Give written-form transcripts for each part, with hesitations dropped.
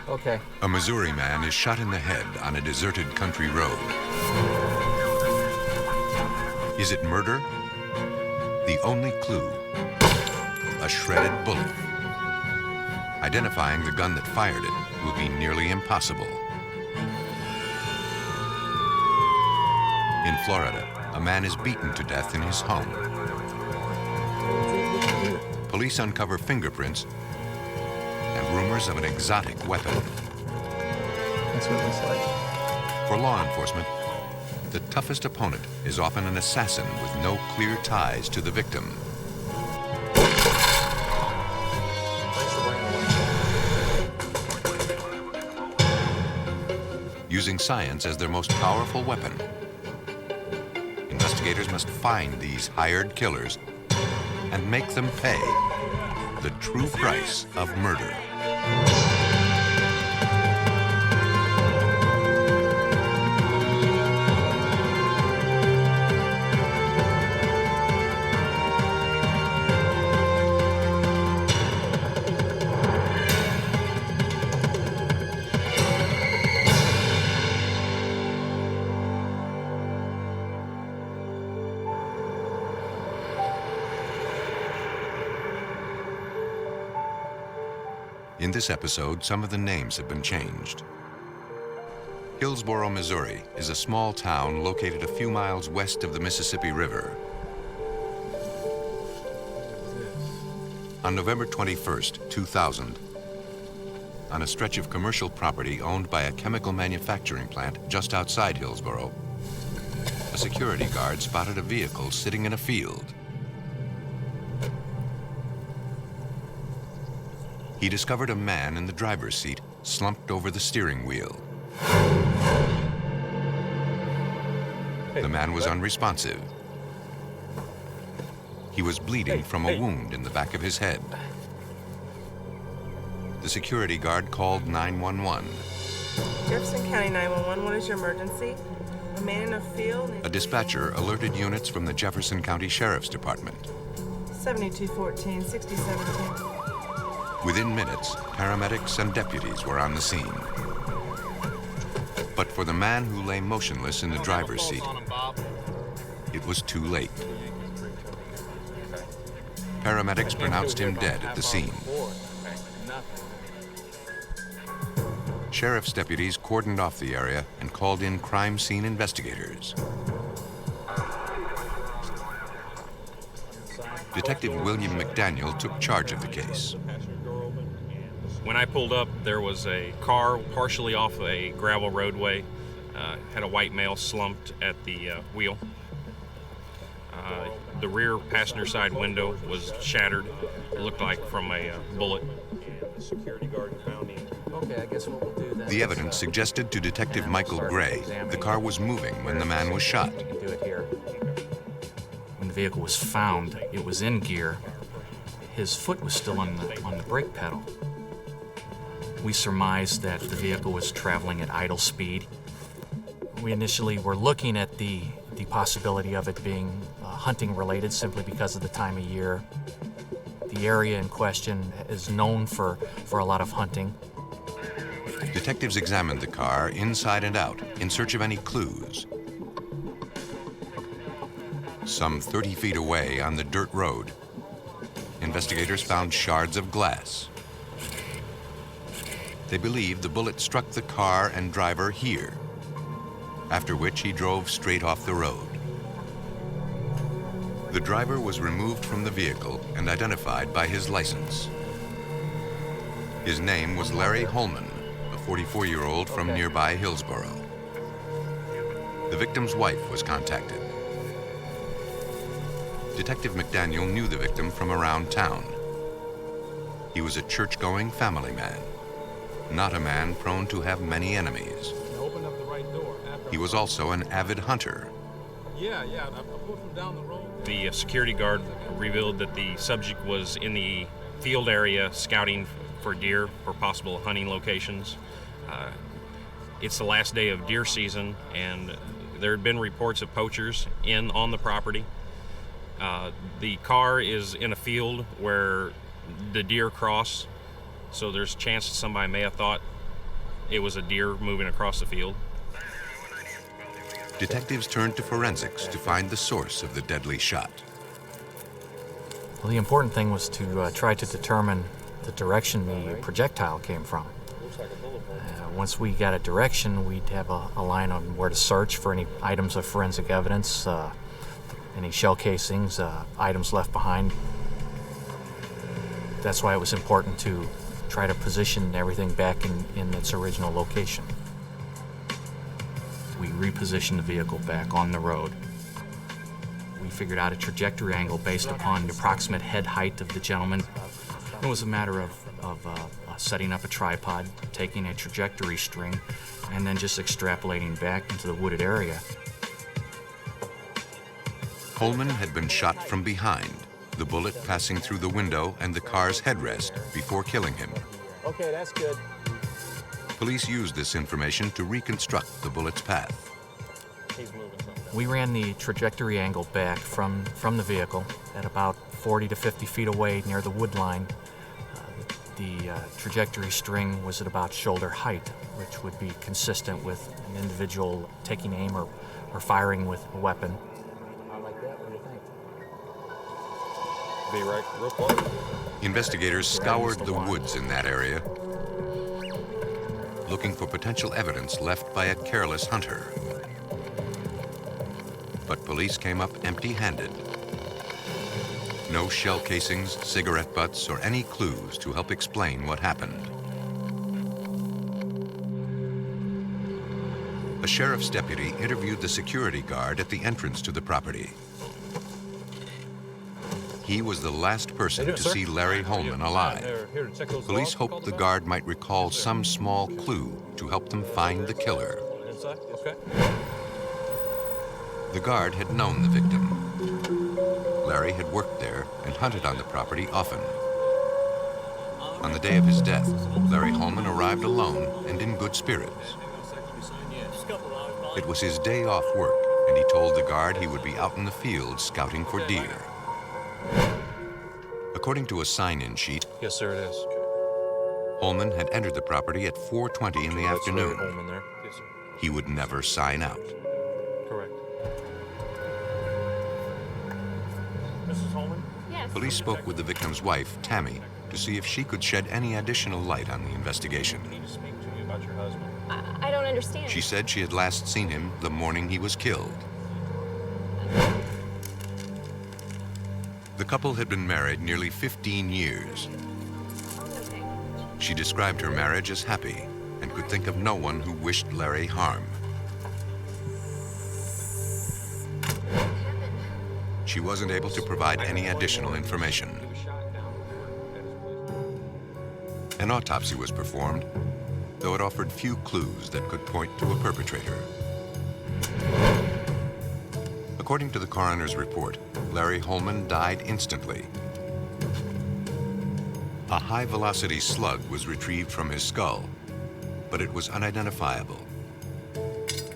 Okay. A Missouri man is shot in the head on a deserted country road. Is it murder? The only clue, a shredded bullet. Identifying the gun that fired it will be nearly impossible. In Florida, a man is beaten to death in his home. Police uncover fingerprints and rumors of an exotic weapon. That's what it looks like. For law enforcement, the toughest opponent is often an assassin with no clear ties to the victim. Using science as their most powerful weapon, investigators must find these hired killers and make them pay the true price of murder. In this episode, some of the names have been changed. Hillsboro, Missouri is a small town located a few miles west of the Mississippi River. On November 21st, 2000, on a stretch of commercial property owned by a chemical manufacturing plant just outside Hillsboro, a security guard spotted a vehicle sitting in a field. He discovered a man in the driver's seat, slumped over the steering wheel. The man was unresponsive. He was bleeding from a wound in the back of his head. The security guard called 911. Jefferson County 911, what is your emergency? A man in a field... A dispatcher alerted units from the Jefferson County Sheriff's Department. 7214, 6017. Within minutes, paramedics and deputies were on the scene. But for the man who lay motionless in the driver's seat, it was too late. Paramedics pronounced him dead at the scene. Sheriff's deputies cordoned off the area and called in crime scene investigators. Detective William McDaniel took charge of the case. When I pulled up, there was a car partially off a gravel roadway, had a white male slumped at the wheel. The rear passenger side window was shattered. It looked like from a bullet. And the security guard found him. Okay, I guess what we'll do then. The evidence suggested to Detective Michael Gray the car was moving when the man was shot. You can do it here. When the vehicle was found, it was in gear. His foot was still on the brake pedal. We surmised that the vehicle was traveling at idle speed. We initially were looking at the possibility of it being hunting related simply because of the time of year. The area in question is known for a lot of hunting. Detectives examined the car inside and out in search of any clues. Some 30 feet away on the dirt road, investigators found shards of glass. They believed the bullet struck the car and driver here, after which he drove straight off the road. The driver was removed from the vehicle and identified by his license. His name was Larry Holman, a 44-year-old from nearby Hillsboro. The victim's wife was contacted. Detective McDaniel knew the victim from around town. He was a church-going family man, not a man prone to have many enemies. Open up the right door. He was also an avid hunter. Yeah, I pulled from down the road. The security guard revealed that the subject was in the field area scouting for deer for possible hunting locations. It's the last day of deer season, and there had been reports of poachers on the property. The car is in a field where the deer cross, so there's a chance that somebody may have thought it was a deer moving across the field. Detectives turned to forensics to find the source of the deadly shot. Well, the important thing was to try to determine the direction the projectile came from. Once we got a direction, we'd have a line on where to search for any items of forensic evidence, any shell casings, items left behind. That's why it was important to try to position everything back in its original location. We repositioned the vehicle back on the road. We figured out a trajectory angle based upon the approximate head height of the gentleman. It was a matter of setting up a tripod, taking a trajectory string, and then just extrapolating back into the wooded area. Holman had been shot from behind, the bullet passing through the window and the car's headrest before killing him. Okay, that's good. Police used this information to reconstruct the bullet's path. We ran the trajectory angle back from the vehicle at about 40 to 50 feet away near the wood line. The trajectory string was at about shoulder height, which would be consistent with an individual taking aim or firing with a weapon. I like that. What do you think? Be right real close. Investigators scoured the woods in that area, looking for potential evidence left by a careless hunter. But police came up empty-handed. No shell casings, cigarette butts, or any clues to help explain what happened. A sheriff's deputy interviewed the security guard at the entrance to the property. He was the last person to see Larry Holman alive. Police hoped the guard might recall some small clue to help them find the killer. Inside? Okay. The guard had known the victim. Larry had worked there and hunted on the property often. On the day of his death, Larry Holman arrived alone and in good spirits. It was his day off work, and he told the guard he would be out in the field scouting for deer. According to a sign-in sheet, Yes, sir, it is. Holman had entered the property at 4:20 in the afternoon. Holman there. Yes, sir. He would never sign out. Correct. Mrs. Holman? Yes. Police spoke with the victim's wife, Tammy, to see if she could shed any additional light on the investigation. I need to speak to you about your husband. I don't understand. She said she had last seen him the morning he was killed. The couple had been married nearly 15 years. Okay. She described her marriage as happy and could think of no one who wished Larry harm. What happened? She wasn't able to provide any additional information. He was shot down at his place. An autopsy was performed, though it offered few clues that could point to a perpetrator. According to the coroner's report, Larry Holman died instantly. A high-velocity slug was retrieved from his skull, but it was unidentifiable.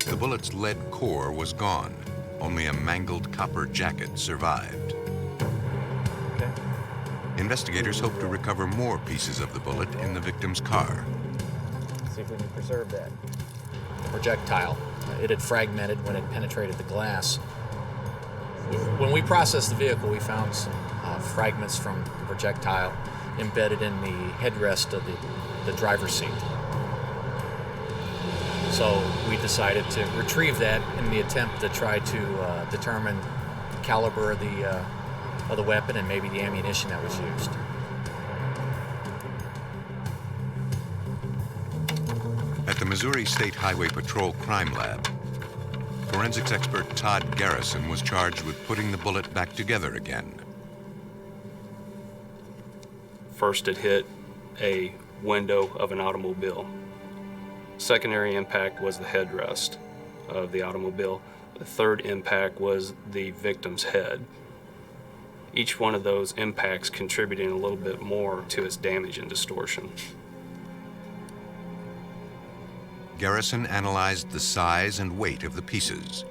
The bullet's lead core was gone. Only a mangled copper jacket survived. Okay. Investigators hope to recover more pieces of the bullet in the victim's car. See if we can preserve that. The projectile, it had fragmented when it penetrated the glass. When we processed the vehicle, we found some fragments from the projectile embedded in the headrest of the driver's seat. So we decided to retrieve that in the attempt to try to determine the caliber of the weapon and maybe the ammunition that was used. At the Missouri State Highway Patrol Crime Lab, forensics expert Todd Garrison was charged with putting the bullet back together again. First, it hit a window of an automobile. Secondary impact was the headrest of the automobile. The third impact was the victim's head. Each one of those impacts contributing a little bit more to its damage and distortion. Garrison analyzed the size and weight of the pieces.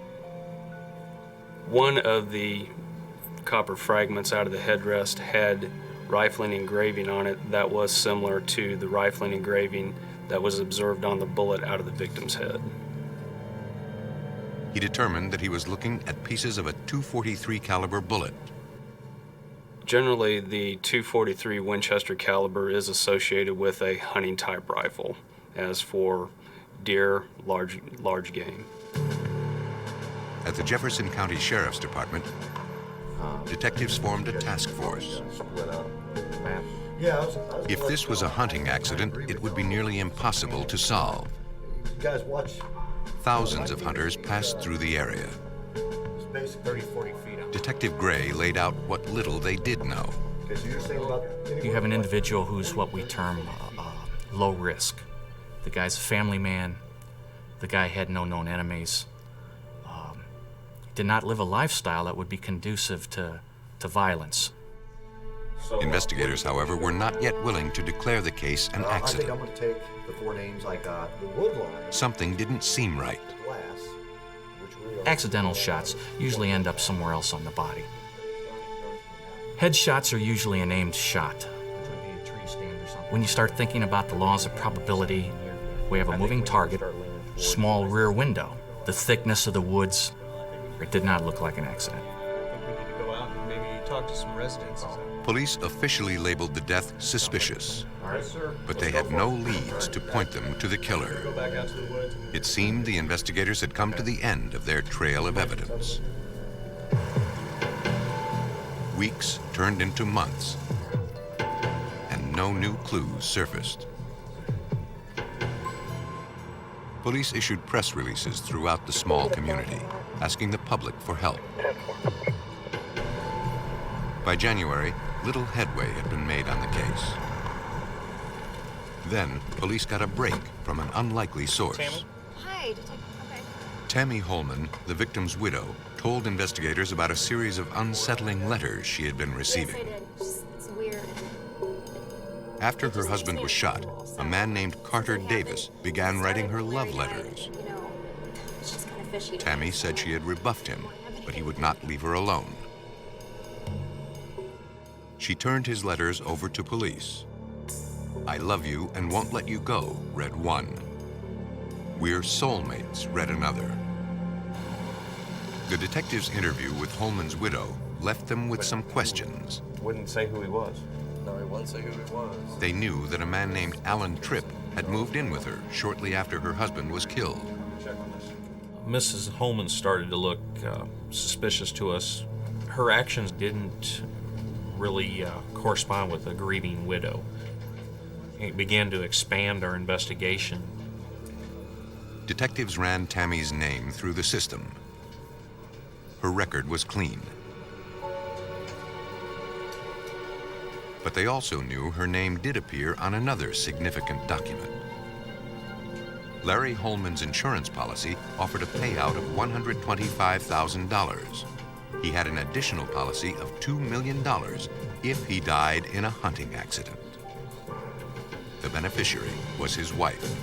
One of the copper fragments out of the headrest had rifling engraving on it that was similar to the rifling engraving that was observed on the bullet out of the victim's head. He determined that he was looking at pieces of a .243 caliber bullet. Generally, the .243 Winchester caliber is associated with a hunting type rifle, as for deer, large game. At the Jefferson County Sheriff's Department, detectives formed a task force. If this was a hunting accident, it would be nearly impossible to solve. You guys watch. Thousands of hunters passed through the area. It's basic 30-40 feet out. Detective Gray laid out what little they did know. Okay, so you're saying about You have an individual who's what we term low risk. The guy's a family man. The guy had no known enemies. Did not live a lifestyle that would be conducive to violence. Investigators, however, were not yet willing to declare the case an I think accident. I'm going to take the four names I got. The wood line, Something didn't seem right. glass, which we are. Accidental shots usually end up somewhere else on the body. Headshots are usually an aimed shot. When you start thinking about the laws of probability, we have a moving target, small rear window. The thickness of the woods, it did not look like an accident. I think we need to go out and maybe talk to some residents. Police officially labeled the death suspicious, but they had no leads to point them to the killer. Go back out to the woods. It seemed the investigators had come to the end of their trail of evidence. Weeks turned into months, and no new clues surfaced. Police issued press releases throughout the small community, asking the public for help. By January, little headway had been made on the case. Then, police got a break from an unlikely source. Hi, Detective. Okay. Tammy Holman, the victim's widow, told investigators about a series of unsettling letters she had been receiving. Yes, I did. It's weird. After her husband was shot, a man named Carter Davis began writing her love letters. You know, it's just kind of fishy. Tammy said she had rebuffed him, but he would not leave her alone. She turned his letters over to police. I love you and won't let you go, read one. We're soulmates, read another. The detective's interview with Holman's widow left them with some questions. Wouldn't say who he was. No, he wouldn't say who he was. They knew that a man named Alan Tripp had moved in with her shortly after her husband was killed. Mrs. Holman started to look suspicious to us. Her actions didn't really correspond with a grieving widow. It began to expand our investigation. Detectives ran Tammy's name through the system. Her record was clean. But they also knew her name did appear on another significant document. Larry Holman's insurance policy offered a payout of $125,000. He had an additional policy of $2 million if he died in a hunting accident. The beneficiary was his wife.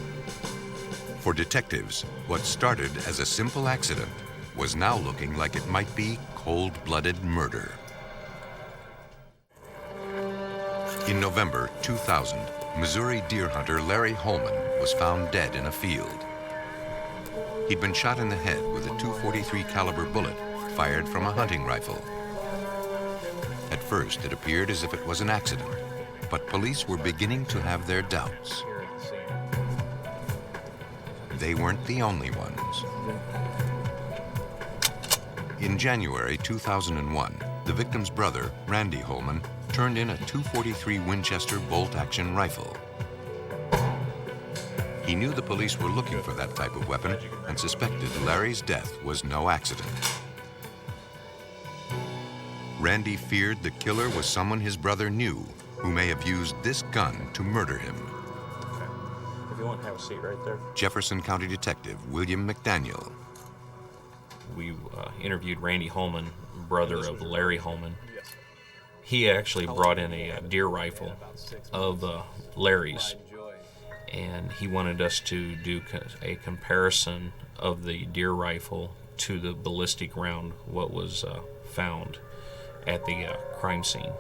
For detectives, what started as a simple accident was now looking like it might be cold-blooded murder. In November 2000, Missouri deer hunter Larry Holman was found dead in a field. He'd been shot in the head with a .243 caliber bullet fired from a hunting rifle. At first, it appeared as if it was an accident, but police were beginning to have their doubts. They weren't the only ones. In January 2001, the victim's brother, Randy Holman, turned in a .243 Winchester bolt-action rifle. He knew the police were looking for that type of weapon and suspected Larry's death was no accident. Randy feared the killer was someone his brother knew who may have used this gun to murder him. If you want to have a seat right there. Jefferson County Detective William McDaniel. We interviewed Randy Holman, brother of Larry Holman. He actually brought in a deer rifle of Larry's, and he wanted us to do a comparison of the deer rifle to the ballistic round, what was found at the crime scene.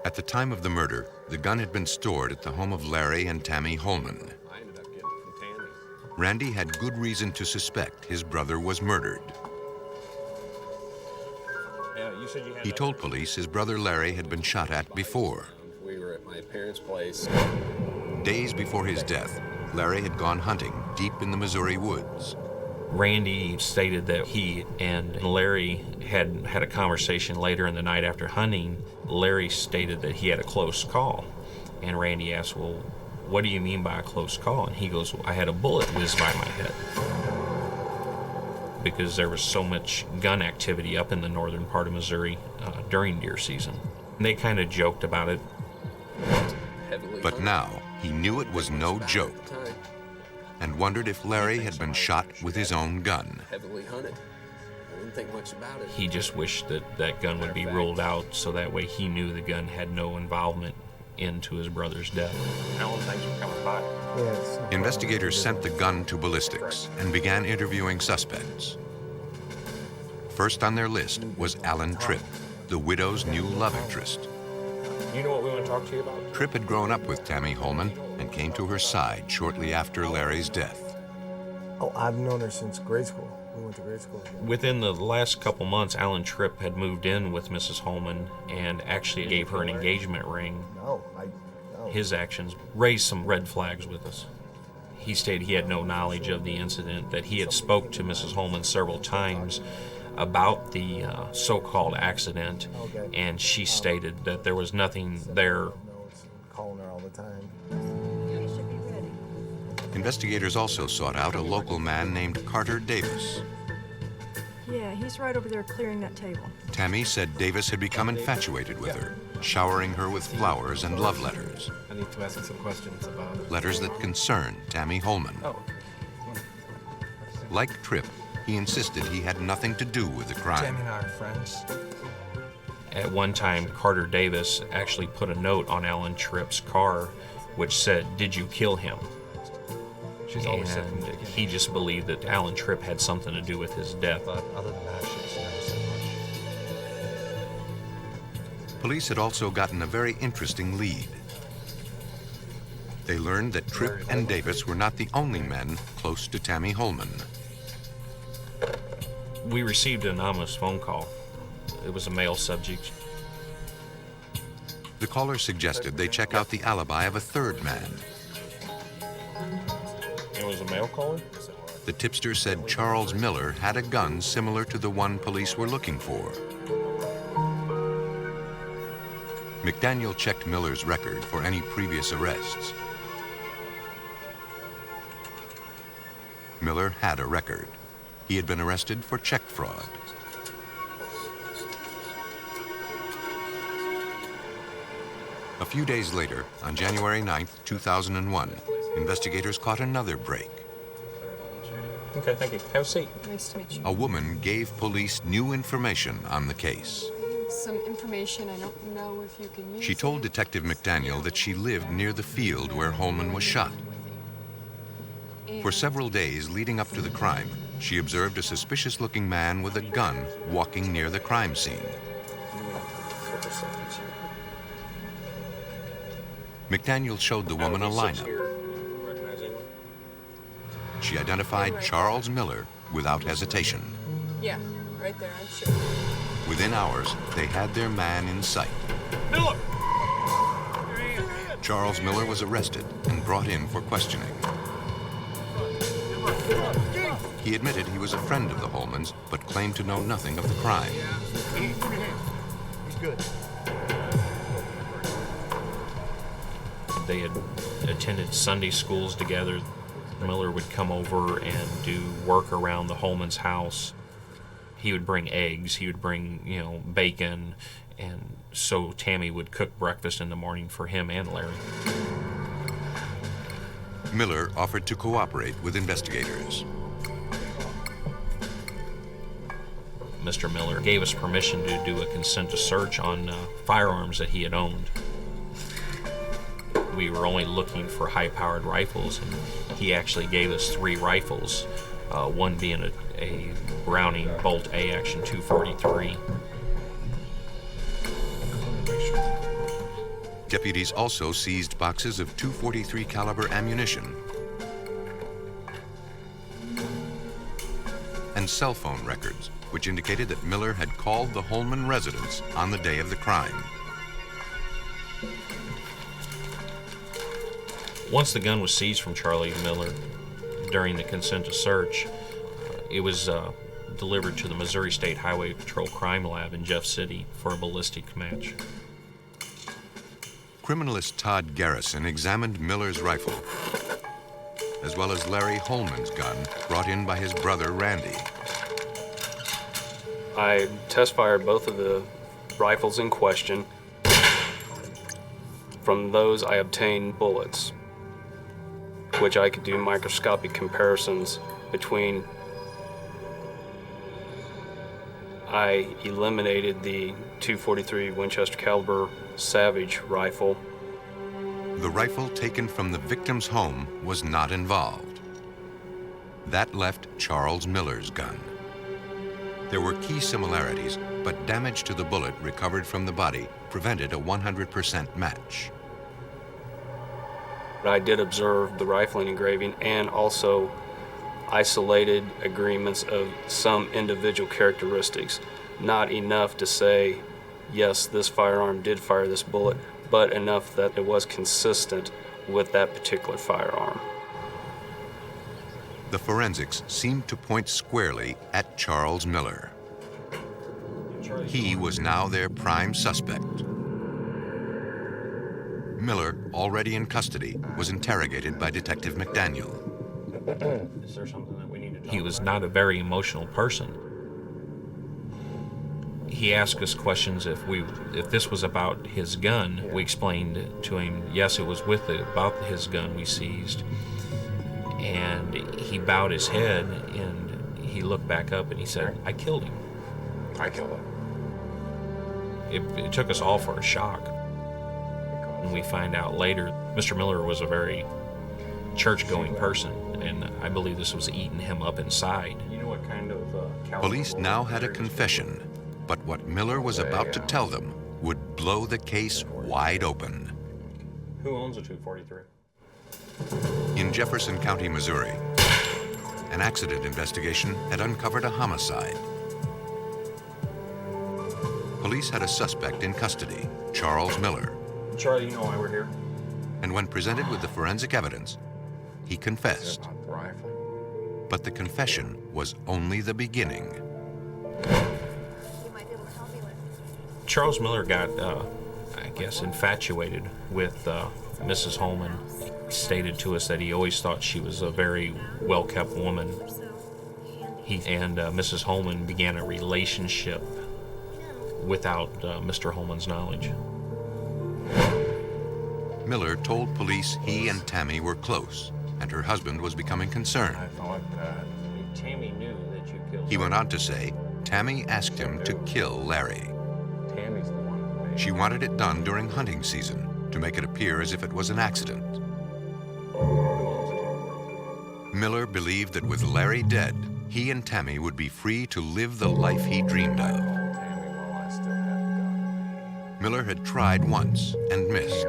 At the time of the murder, the gun had been stored at the home of Larry and Tammy Holman. I ended up getting it from Tammy. Randy had good reason to suspect his brother was murdered. Yeah, you said you had He told police his brother Larry had been shot at before. We were at my parents' place. Days before his death, Larry had gone hunting deep in the Missouri woods. Randy stated that he and Larry had a conversation later in the night after hunting. Larry stated that he had a close call. And Randy asked, well, what do you mean by a close call? And he goes, well, I had a bullet whiz by my head. Because there was so much gun activity up in the northern part of Missouri during deer season. And they kind of joked about it. But now he knew it was no joke and wondered if Larry had been shot with his own gun. Heavily hunted. I didn't think much about it. He just wished that that gun would be ruled out so that way he knew the gun had no involvement into his brother's death. Alan, thanks for coming by. Investigators sent the gun to ballistics and began interviewing suspects. First on their list was Alan Tripp, the widow's new love interest. You know what we want to talk to you about? Tripp had grown up with Tammy Holman and came to her side shortly after Larry's death. Oh, I've known her since grade school. We went to grade school together. Within the last couple months, Alan Tripp had moved in with Mrs. Holman and actually gave her an engagement ring. No. His actions raised some red flags with us. He stated he had no knowledge of the incident, that he had spoke to Mrs. Holman several times about the so-called accident, and she stated that there was nothing there. Calling her all the time. Investigators also sought out a local man named Carter Davis. Yeah, he's right over there clearing that table. Tammy said Davis had become infatuated with her, showering her with flowers and love letters. I need to ask you some questions about it. Letters that concerned Tammy Holman. Like Tripp, he insisted he had nothing to do with the crime. Tammy and I are friends. At one time, Carter Davis actually put a note on Alan Tripp's car which said, "Did you kill him?" She's always said And he just believed that Alan Tripp had something to do with his death. But other than that, she's never said much. Police had also gotten a very interesting lead. They learned that Tripp and Davis were not the only men close to Tammy Holman. We received an anonymous phone call. It was a male subject. The caller suggested they check out the alibi of a third man. It was a male caller? The tipster said Charles Miller had a gun similar to the one police were looking for. McDaniel checked Miller's record for any previous arrests. Miller had a record. He had been arrested for check fraud. A few days later, on January 9th, 2001, investigators caught another break. Okay, thank you. Have a seat. Nice to meet you. A woman gave police new information on the case. Some information I don't know if you can use. She told Detective McDaniel that she lived near the field where Holman was shot. For several days leading up to the crime, she observed a suspicious-looking man with a gun walking near the crime scene. McDaniel showed the woman a lineup. She identified Charles Miller without hesitation. Yeah, right there, I'm sure. Within hours, they had their man in sight. Miller! Charles Miller was arrested and brought in for questioning. He admitted he was a friend of the Holmans, but claimed to know nothing of the crime. He's good. They had attended Sunday schools together. Miller would come over and do work around the Holman's house. He would bring eggs, he would bring, bacon, and so Tammy would cook breakfast in the morning for him and Larry. Miller offered to cooperate with investigators. Mr. Miller gave us permission to do a consent to search on firearms that he had owned. We were only looking for high-powered rifles, and he actually gave us 3 rifles, one being a Browning Bolt A-Action 243. Deputies also seized boxes of .243 caliber ammunition and cell phone records, which indicated that Miller had called the Holman residence on the day of the crime. Once the gun was seized from Charlie Miller during the consent to search, it was delivered to the Missouri State Highway Patrol Crime Lab in Jeff City for a ballistic match. Criminalist Todd Garrison examined Miller's rifle, as well as Larry Holman's gun brought in by his brother Randy. I test fired both of the rifles in question. From those, I obtained bullets, which I could do microscopic comparisons between. I eliminated the .243 Winchester caliber Savage rifle. The rifle taken from the victim's home was not involved. That left Charles Miller's gun. There were key similarities, but damage to the bullet recovered from the body prevented a 100% match. I did observe the rifling engraving and also isolated agreements of some individual characteristics. Not enough to say, yes, this firearm did fire this bullet, but enough that it was consistent with that particular firearm. The forensics seemed to point squarely at Charles Miller. He was now their prime suspect. Miller, already in custody, was interrogated by Detective McDaniel. Is there something that we need to talk He was about? not a very emotional person. He asked us questions if this was about his gun. We explained to him, yes, it was about his gun we seized. And he bowed his head and he looked back up and he said, I killed him. I killed him. It took us all for a shock. And we find out later, Mr. Miller was a very church-going person, and I believe this was eating him up inside. You know what kind of Police now had a confession, but what Miller was about to tell them would blow the case wide open. Who owns a .243? In Jefferson County, Missouri, an accident investigation had uncovered a homicide. Police had a suspect in custody, Charles Miller, Charlie, you know why we're here? and when presented with the forensic evidence, he confessed. About the rifle. But the confession was only the beginning. You might be able to help me with. Charles Miller got, I guess, infatuated with Mrs. Holman. He stated to us that he always thought she was a very well-kept woman. He and Mrs. Holman began a relationship without Mr. Holman's knowledge. Miller told police he and Tammy were close, and her husband was becoming concerned. I thought Tammy knew that you killed He went on to say Tammy asked him to kill Larry. Tammy's the one who made She wanted it done during hunting season to make it appear as if it was an accident. Miller believed that with Larry dead, he and Tammy would be free to live the life he dreamed of. Tammy while I still had the gun. Miller had tried once and missed.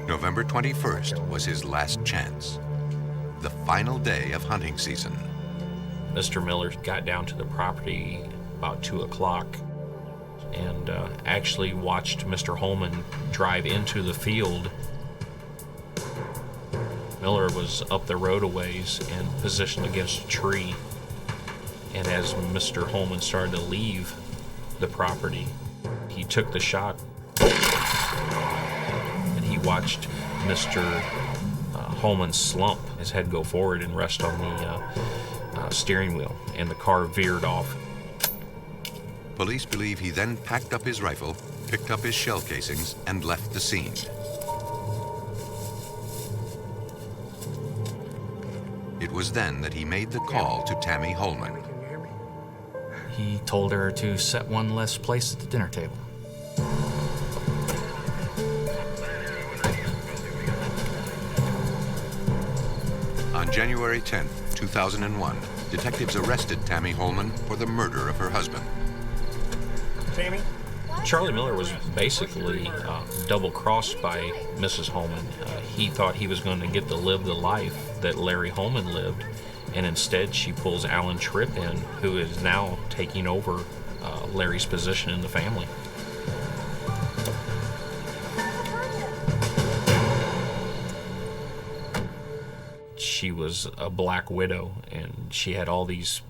November 21st was his last chance, the final day of hunting season. Mr. Miller got down to the property about 2 o'clock and actually watched Mr. Holman drive into the field. Miller was up the road a ways and positioned against a tree. And as Mr. Holman started to leave the property, he took the shot. And he watched Mr. Holman slump, his head go forward and rest on the steering wheel, and the car veered off. Police believe he then packed up his rifle, picked up his shell casings, and left the scene. It was then that he made the call to Tammy Holman. Can you hear me? He told her to set one less place at the dinner table. On January 10, 2001, detectives arrested Tammy Holman for the murder of her husband. Tammy? What? Charlie Miller was basically double-crossed by Mrs. Holman. He thought he was going to get to live the life that Larry Holman lived, and instead she pulls Alan Tripp in, who is now taking over Larry's position in the family. She was a black widow, and she had all these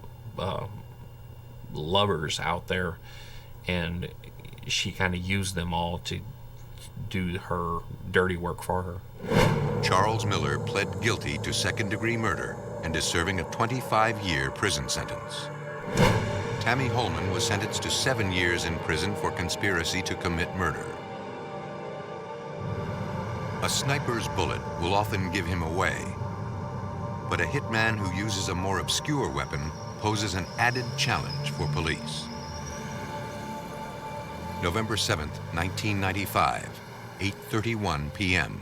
lovers out there, and she kind of used them all to do her dirty work for her. Charles Miller pled guilty to second-degree murder and is serving a 25-year prison sentence. Tammy Holman was sentenced to 7 years in prison for conspiracy to commit murder. A sniper's bullet will often give him away, but a hitman who uses a more obscure weapon poses an added challenge for police. November 7th, 1995, 8:31 p.m.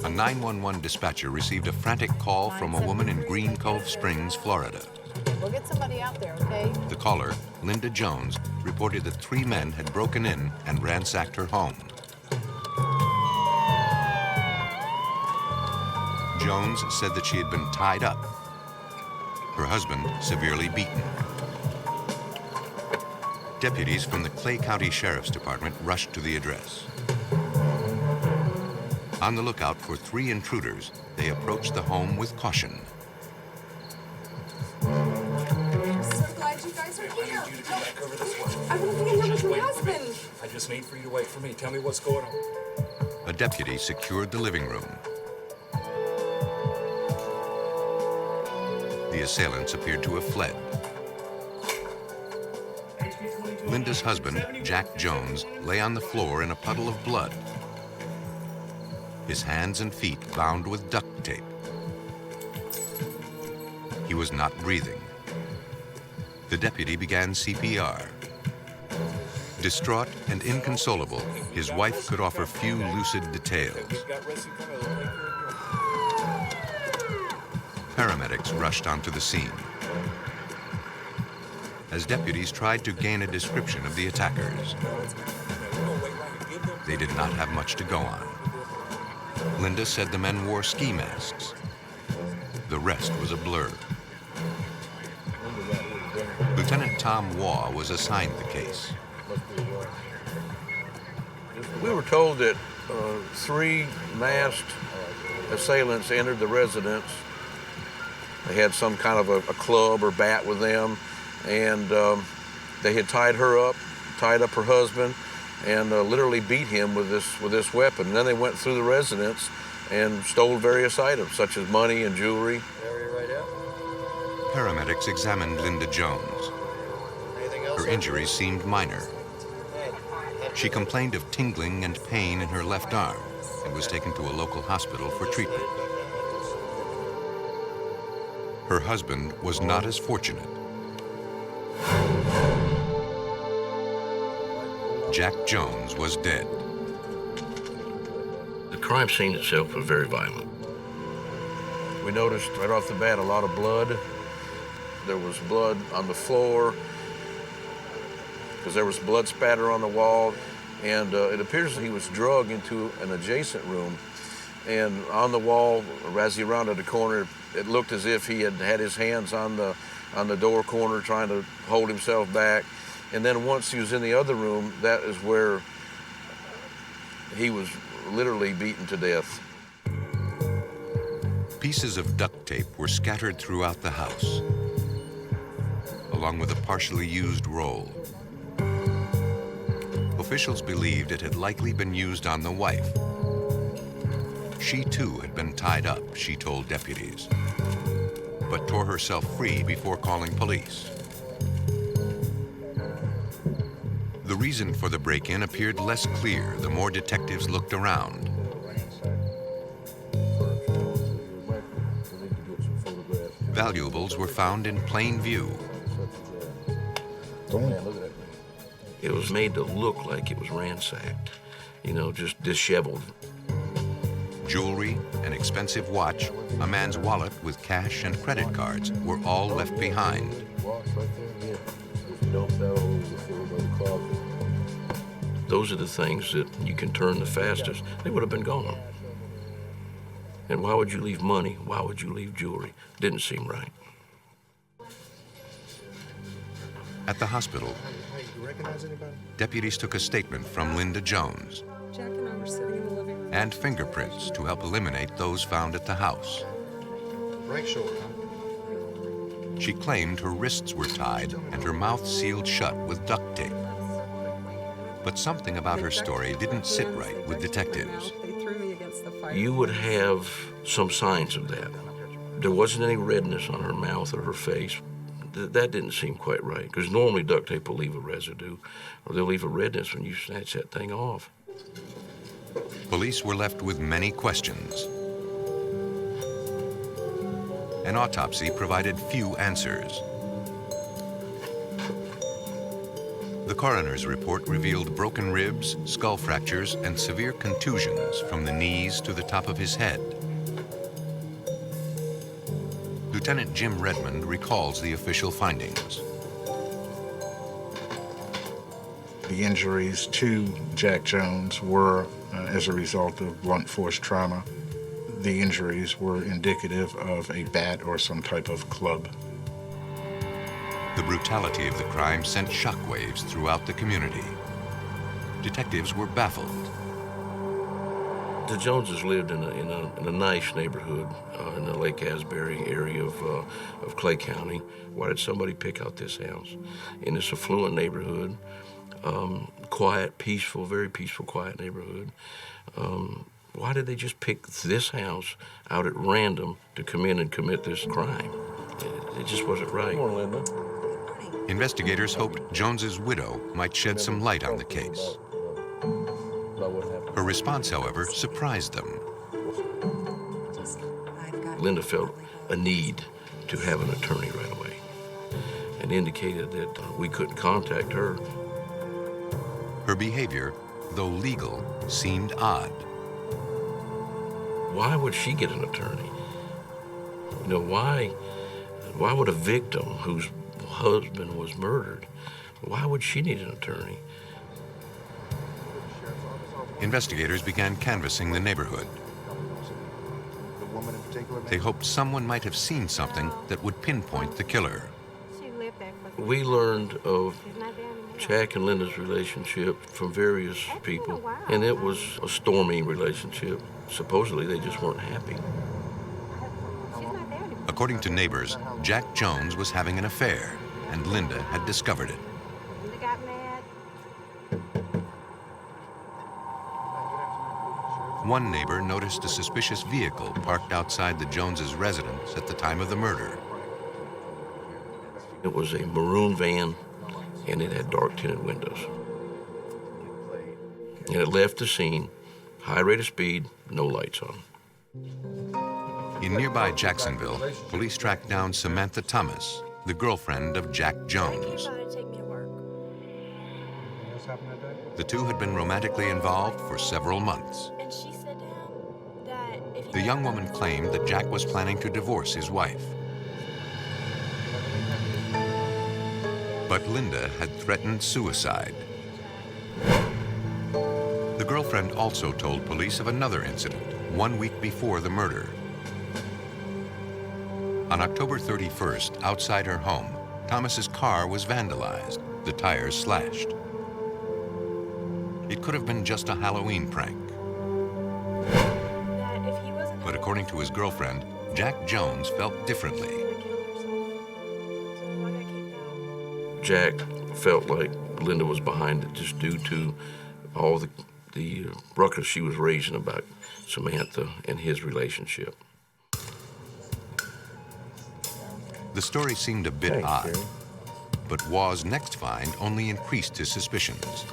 A 911 dispatcher received a frantic call from a woman in Green Cove Springs, Florida. We'll get somebody out there, okay? The caller, Linda Jones, reported that 3 men had broken in and ransacked her home. Jones said that she had been tied up, her husband severely beaten. Deputies from the Clay County Sheriff's Department rushed to the address. On the lookout for 3 intruders, they approached the home with caution. I'm so glad you guys are here. I don't think I know what your husband. I just need for you to wait for me. Tell me what's going on. A deputy secured the living room. The assailants appeared to have fled. Linda's husband, Jack Jones, lay on the floor in a puddle of blood, his hands and feet bound with duct tape. He was not breathing. The deputy began CPR. Distraught and inconsolable, his wife could offer few lucid details. Paramedics rushed onto the scene. As deputies tried to gain a description of the attackers, they did not have much to go on. Linda said the men wore ski masks. The rest was a blur. Lieutenant Tom Waugh was assigned the case. We were told that 3 masked assailants entered the residence. They had some kind of a club or bat with them, and they had tied her up, tied up her husband, and literally beat him with this weapon. And then they went through the residence and stole various items, such as money and jewelry. Paramedics examined Linda Jones. Her injuries seemed minor. She complained of tingling and pain in her left arm and was taken to a local hospital for treatment. Her husband was not as fortunate. Jack Jones was dead. The crime scene itself was very violent. We noticed right off the bat a lot of blood. There was blood on the floor because there was blood spatter on the wall, and it appears that he was drugged into an adjacent room. And on the wall, as he rounded the corner, it looked as if he had his hands on the door corner trying to hold himself back. And then once he was in the other room, that is where he was literally beaten to death. Pieces of duct tape were scattered throughout the house, along with a partially used roll. Officials believed it had likely been used on the wife. She too had been tied up, she told deputies, but tore herself free before calling police. The reason for the break-in appeared less clear the more detectives looked around. Valuables were found in plain view. It was made to look like it was ransacked, you know, just disheveled. Jewelry, an expensive watch, a man's wallet with cash and credit cards were all left behind. Those are the things that you can turn the fastest. They would have been gone. And why would you leave money? Why would you leave jewelry? Didn't seem right. At the hospital, deputies took a statement from Linda Jones Jack and I were sitting in the living room. and fingerprints to help eliminate those found at the house. Right shoulder. She claimed her wrists were tied and her mouth sealed shut with duct tape. But something about her story didn't sit right with detectives. They threw me against the fire. You would have some signs of that. There wasn't any redness on her mouth or her face. That didn't seem quite right, because normally duct tape will leave a residue, or they'll leave a redness when you snatch that thing off. Police were left with many questions. An autopsy provided few answers. The coroner's report revealed broken ribs, skull fractures, and severe contusions from the knees to the top of his head. Lieutenant Jim Redmond recalls the official findings. The injuries to Jack Jones were as a result of blunt force trauma. The injuries were indicative of a bat or some type of club. The brutality of the crime sent shockwaves throughout the community. Detectives were baffled. The Joneses lived in a nice neighborhood in the Lake Asbury area of Clay County. Why did somebody pick out this house? In this affluent neighborhood, quiet, peaceful, very peaceful, quiet neighborhood. Why did they just pick this house out at random to come in and commit this crime? It just wasn't right. Come on, Linda. Investigators hoped Jones's widow might shed some light on the case. Her response, however, surprised them. Linda felt a need to have an attorney right away and indicated that we couldn't contact her. Her behavior, though legal, seemed odd. Why would she get an attorney? You know, why would a victim whose husband was murdered, why would she need an attorney? Investigators began canvassing the neighborhood. They hoped someone might have seen something that would pinpoint the killer. We learned of Jack and Linda's relationship from various people, and it was a stormy relationship. Supposedly, they just weren't happy. According to neighbors, Jack Jones was having an affair, and Linda had discovered it. One neighbor noticed a suspicious vehicle parked outside the Joneses' residence at the time of the murder. It was a maroon van, and it had dark tinted windows. And it left the scene, high rate of speed, no lights on. In nearby Jacksonville, police tracked down Samantha Thomas, the girlfriend of Jack Jones. The two had been romantically involved for several months. The young woman claimed that Jack was planning to divorce his wife. But Linda had threatened suicide. The girlfriend also told police of another incident 1 week before the murder. On October 31st, outside her home, Thomas's car was vandalized, the tires slashed. It could have been just a Halloween prank. But according to his girlfriend, Jack Jones felt differently. Jack felt like Linda was behind it just due to all the ruckus she was raising about Samantha and his relationship. The story seemed a bit odd, but Waugh's next find only increased his suspicions.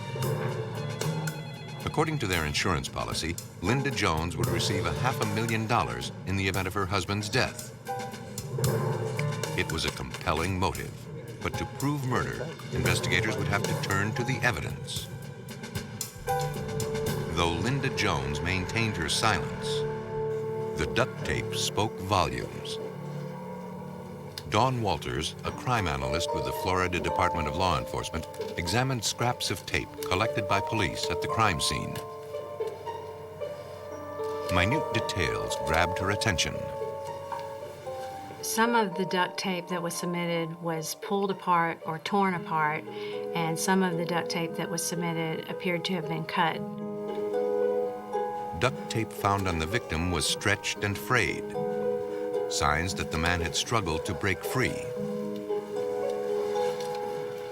According to their insurance policy, Linda Jones would receive $500,000 in the event of her husband's death. It was a compelling motive, but to prove murder, investigators would have to turn to the evidence. Though Linda Jones maintained her silence, the duct tape spoke volumes. Dawn Walters, a crime analyst with the Florida Department of Law Enforcement, examined scraps of tape collected by police at the crime scene. Minute details grabbed her attention. Some of the duct tape that was submitted was pulled apart or torn apart, and some of the duct tape that was submitted appeared to have been cut. Duct tape found on the victim was stretched and frayed, signs that the man had struggled to break free.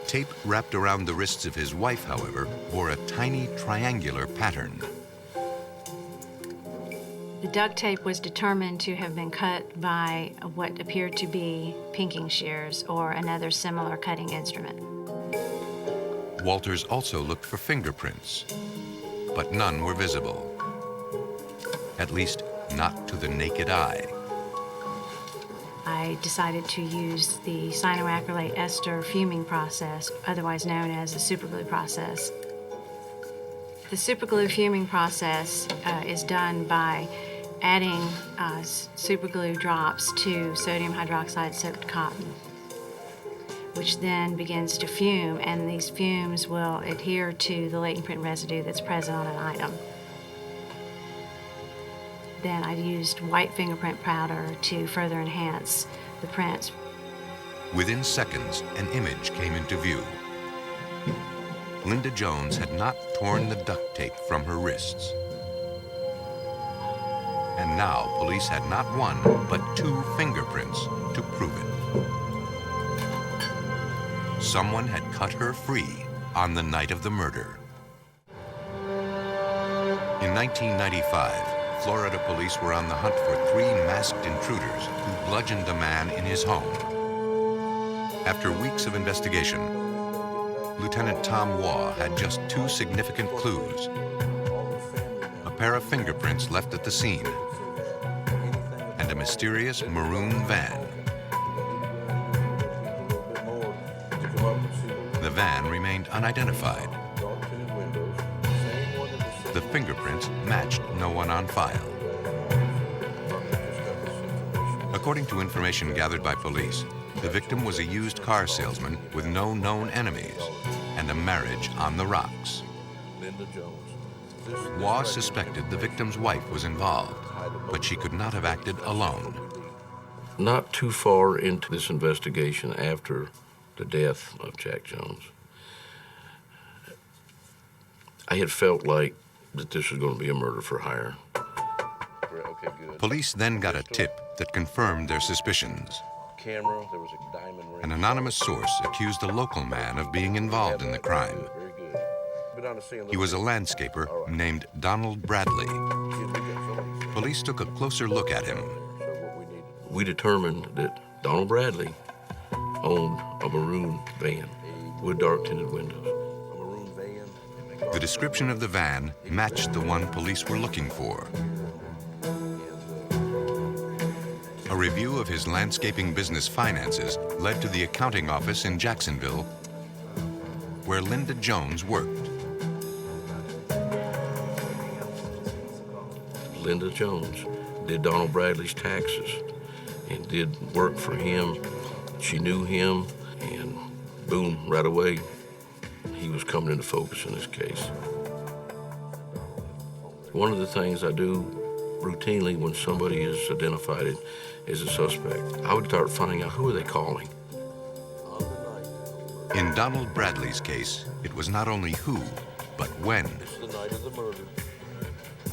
Tape wrapped around the wrists of his wife, however, bore a tiny triangular pattern. The duct tape was determined to have been cut by what appeared to be pinking shears or another similar cutting instrument. Walters also looked for fingerprints, but none were visible. At least, not to the naked eye. I decided to use the cyanoacrylate ester fuming process, otherwise known as the superglue process. The superglue fuming process is done by adding superglue drops to sodium hydroxide soaked cotton, which then begins to fume, and these fumes will adhere to the latent print residue that's present on an item. Then I used white fingerprint powder to further enhance the prints. Within seconds, an image came into view. Linda Jones had not torn the duct tape from her wrists. And now police had not one, but 2 fingerprints to prove it. Someone had cut her free on the night of the murder. In 1995, Florida police were on the hunt for 3 masked intruders who bludgeoned a man in his home. After weeks of investigation, Lieutenant Tom Waugh had just 2 significant clues. A pair of fingerprints left at the scene, and a mysterious maroon van. The van remained unidentified. The fingerprints matched no one on file. According to information gathered by police, the victim was a used car salesman with no known enemies and a marriage on the rocks. Waugh suspected the victim's wife was involved, but she could not have acted alone. Not too far into this investigation after the death of Jack Jones, I had felt like that this was going to be a murder for hire. Police then got a tip that confirmed their suspicions. An anonymous source accused a local man of being involved in the crime. He was a landscaper named Donald Bradley. Police took a closer look at him. We determined that Donald Bradley owned a maroon van with dark tinted windows. The description of the van matched the one police were looking for. A review of his landscaping business finances led to the accounting office in Jacksonville, where Linda Jones worked. Linda Jones did Donald Bradley's taxes and did work for him. She knew him, and boom, right away, he was coming into focus in this case. One of the things I do routinely when somebody is identified as a suspect, I would start finding out who are they calling. In Donald Bradley's case, it was not only who, but when. This is the night of the murder.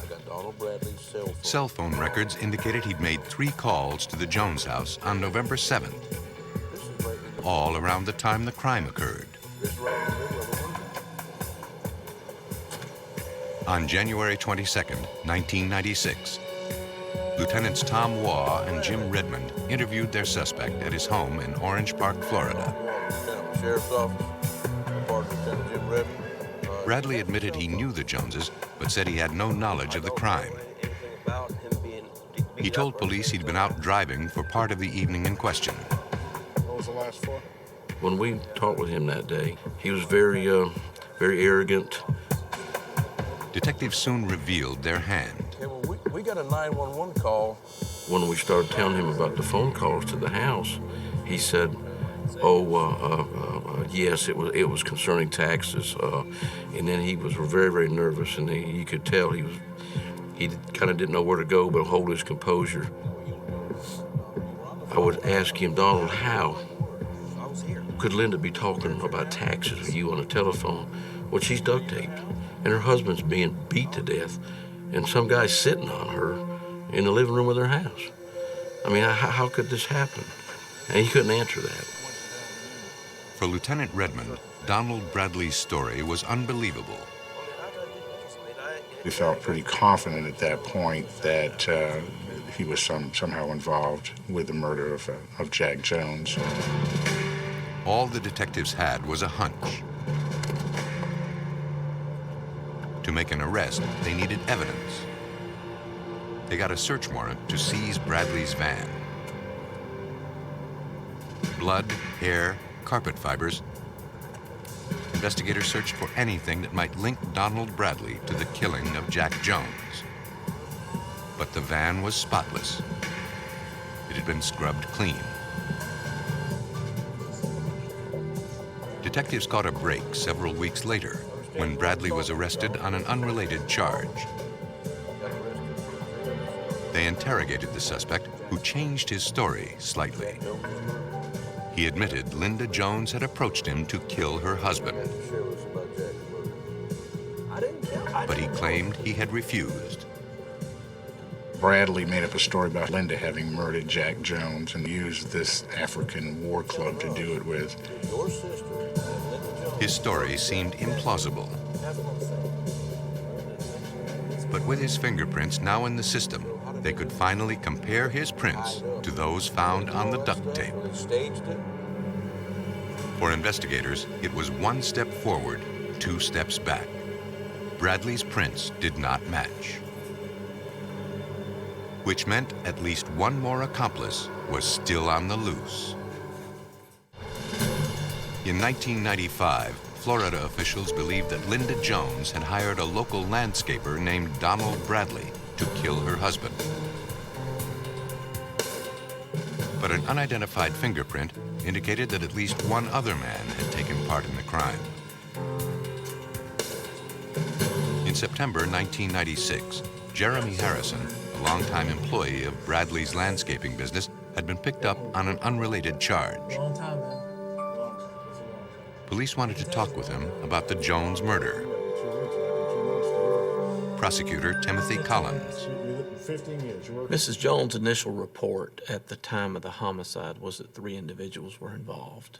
I got Donald Bradley's cell phone. Cell phone records indicated he'd made 3 calls to the Jones house on November 7th, all around the time the crime occurred. On January 22nd, 1996, Lieutenants Tom Waugh and Jim Redmond interviewed their suspect at his home in Orange Park, Florida. Sheriff's Office, Lieutenant Jim Redmond. Bradley admitted he knew the Joneses, but said he had no knowledge of the crime. He told police he'd been out driving for part of the evening in question. What was the last 4? When we talked with him that day, he was very arrogant. Detectives soon revealed their hand. Yeah, well, we got a 911 call. When we started telling him about the phone calls to the house, he He said, yes, it was concerning taxes. And then he was very, very nervous, and you could tell he kind of didn't know where to go but hold his composure. I would ask him, Donald, how could Linda be talking about taxes with you on the telephone? Well, she's duct taped, and her husband's being beat to death, and some guy's sitting on her in the living room of their house. I mean, how could this happen? And he couldn't answer that. For Lieutenant Redmond, Donald Bradley's story was unbelievable. We felt pretty confident at that point that he was somehow involved with the murder of Jack Jones. All the detectives had was a hunch. To make an arrest, they needed evidence. They got a search warrant to seize Bradley's van. Blood, hair, carpet fibers. Investigators searched for anything that might link Donald Bradley to the killing of Jack Jones. But the van was spotless. It had been scrubbed clean. Detectives caught a break several weeks later when Bradley was arrested on an unrelated charge. They interrogated the suspect, who changed his story slightly. He admitted Linda Jones had approached him to kill her husband. But he claimed he had refused. Bradley made up a story about Linda having murdered Jack Jones and used this African war club to do it with. His story seemed implausible. But with his fingerprints now in the system, they could finally compare his prints to those found on the duct tape. For investigators, it was one step forward, 2 steps back. Bradley's prints did not match, which meant at least one more accomplice was still on the loose. In 1995, Florida officials believed that Linda Jones had hired a local landscaper named Donald Bradley to kill her husband. But an unidentified fingerprint indicated that at least one other man had taken part in the crime. In September 1996, Jeremy Harrison, a longtime employee of Bradley's landscaping business, had been picked up on an unrelated charge. Police wanted to talk with him about the Jones murder. Prosecutor Timothy Collins. Mrs. Jones' initial report at the time of the homicide was that 3 individuals were involved.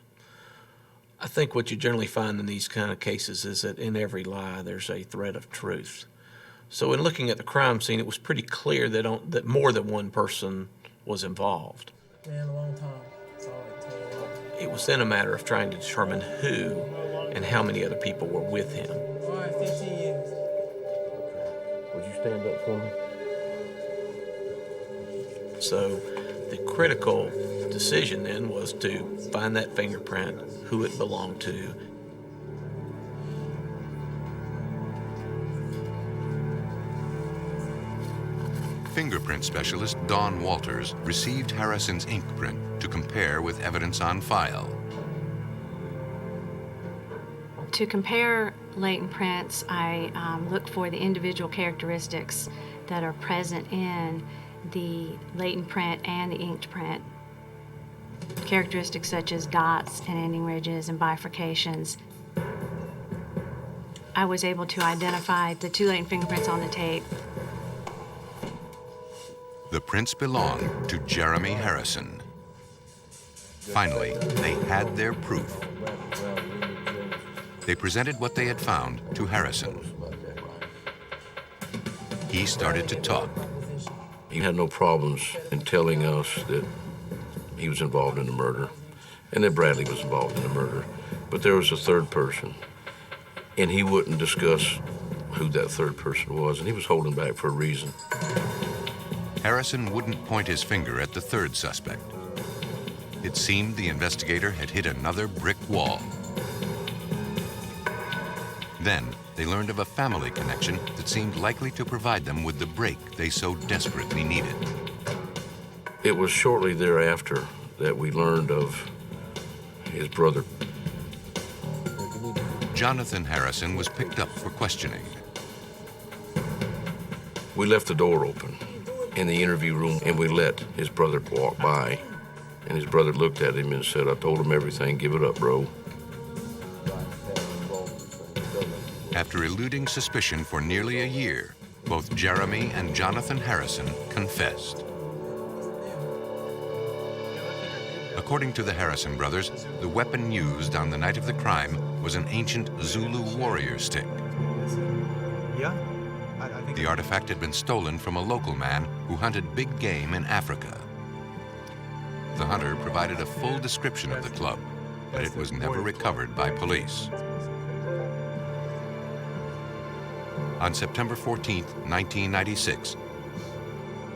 I think what you generally find in these kind of cases is that in every lie there's a thread of truth. So in looking at the crime scene, it was pretty clear that more than one person was involved. Man, a long time. That's all I tell you. It was then a matter of trying to determine who and how many other people were with him. All right, 15 years. Would you stand up for me? So the critical decision then was to find that fingerprint, who it belonged to. Fingerprint specialist Dawn Walters received Harrison's ink print to compare with evidence on file. To compare latent prints, I look for the individual characteristics that are present in the latent print and the inked print. Characteristics such as dots and ending ridges and bifurcations. I was able to identify the 2 latent fingerprints on the tape. The prints belonged to Jeremy Harrison. Finally, they had their proof. They presented what they had found to Harrison. He started to talk. He had no problems in telling us that he was involved in the murder and that Bradley was involved in the murder. But there was a third person, and he wouldn't discuss who that third person was, and he was holding back for a reason. Harrison wouldn't point his finger at the third suspect. It seemed the investigator had hit another brick wall. Then they learned of a family connection that seemed likely to provide them with the break they so desperately needed. It was shortly thereafter that we learned of his brother. Jonathan Harrison was picked up for questioning. We left the door open in the interview room, and we let his brother walk by. And his brother looked at him and said, "I told him everything. Give it up, bro." After eluding suspicion for nearly a year, both Jeremy and Jonathan Harrison confessed. According to the Harrison brothers, the weapon used on the night of the crime was an ancient Zulu warrior stick. Yeah. The artifact had been stolen from a local man who hunted big game in Africa. The hunter provided a full description of the club, but it was never recovered by police. On September 14, 1996,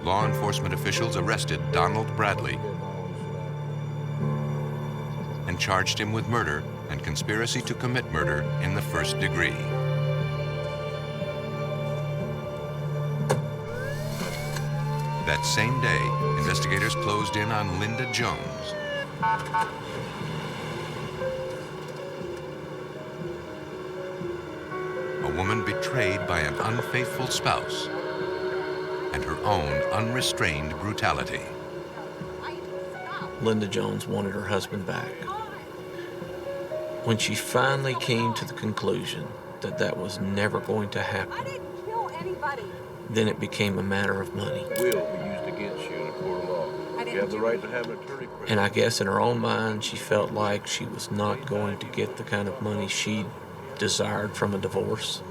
law enforcement officials arrested Donald Bradley and charged him with murder and conspiracy to commit murder in the first degree. That same day, investigators closed in on Linda Jones. A woman betrayed by an unfaithful spouse and her own unrestrained brutality. Linda Jones wanted her husband back. When she finally came to the conclusion that that was never going to happen, then it became a matter of money. Will be used against you in a court of law. You have the right to have an attorney present. And I guess in her own mind, she felt like she was not going to get the kind of money she desired from a divorce.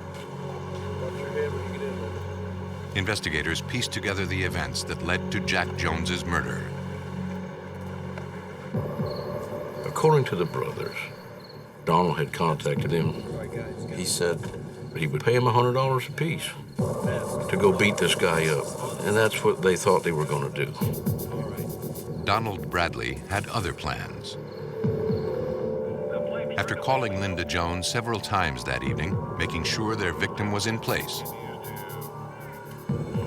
Investigators pieced together the events that led to Jack Jones's murder. According to the brothers, Donald had contacted him. He said he would pay him $100 apiece to go beat this guy up. And that's what they thought they were going to do. Donald Bradley had other plans. After calling Linda Jones several times that evening, making sure their victim was in place,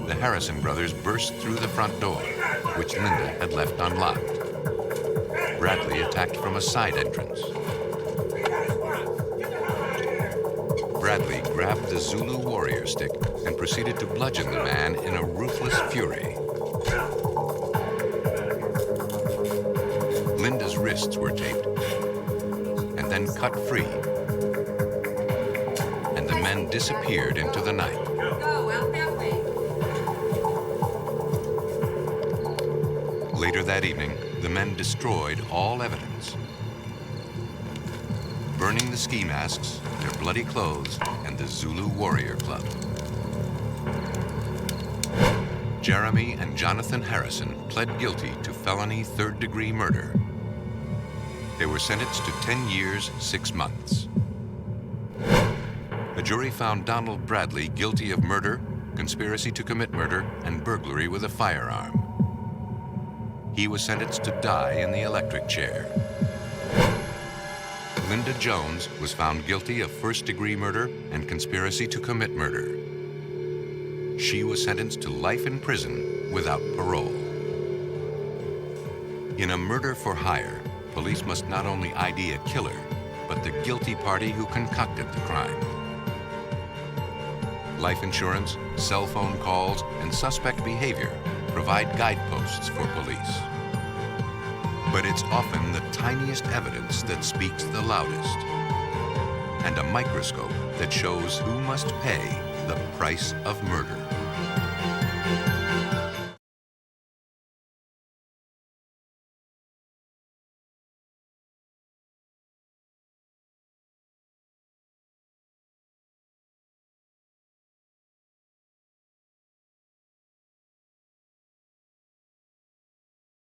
the Harrison brothers burst through the front door, which Linda had left unlocked. Bradley attacked from a side entrance. Bradley grabbed the Zulu warrior stick and proceeded to bludgeon the man in a ruthless fury. Linda's wrists were taped and then cut free, and the men disappeared into the night. Go out that way. Later that evening, the men destroyed all evidence, burning the ski masks, their bloody clothes, and the Zulu Warrior Club. Jeremy and Jonathan Harrison pled guilty to felony third-degree murder. They were sentenced to 10 years, 6 months. A jury found Donald Bradley guilty of murder, conspiracy to commit murder, and burglary with a firearm. He was sentenced to die in the electric chair. Linda Jones was found guilty of first-degree murder and conspiracy to commit murder. She was sentenced to life in prison without parole. In a murder for hire, police must not only ID a killer, but the guilty party who concocted the crime. Life insurance, cell phone calls, and suspect behavior provide guideposts for police. But it's often the tiniest evidence that speaks the loudest, and a microscope that shows who must pay the price of murder.